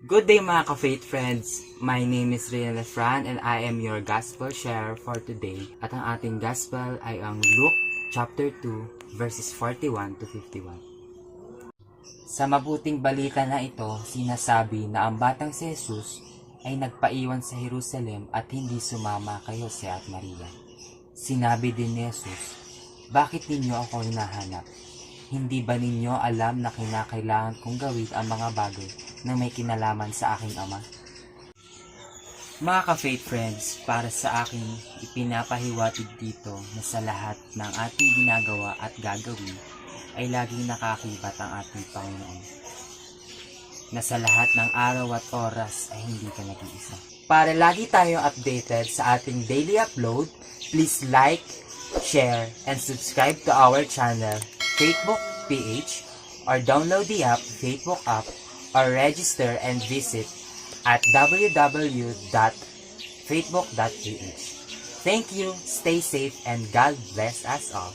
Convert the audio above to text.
Good day mga ka-faith friends! My name is Rian Lefran and I am your Gospel Share for today. At ang ating Gospel ay ang Luke chapter 2 verses 41 to 51. Sa mabuting balita na ito, sinasabi na ang batang si Jesus ay nagpaiwan sa Jerusalem at hindi sumama kay Jose at Maria. Sinabi din ni Jesus, "Bakit ninyo ako hinahanap? Hindi ba ninyo alam na kinakailangan kong gawin ang mga bagay na may kinalaman sa aking Ama?" Mga ka-faith friends, para sa akin, ipinapahiwatig dito na sa lahat ng ating ginagawa at gagawin ay laging nakakibat ang ating Panginoon. Na sa lahat ng araw at oras ay hindi ka nag-iisa. Para lagi tayong updated sa ating daily upload, please like, share, and subscribe to our channel, Facebook PH, or download the app, Facebook app, or register and visit at www.facebook.ph. Thank you, stay safe, and God bless us all.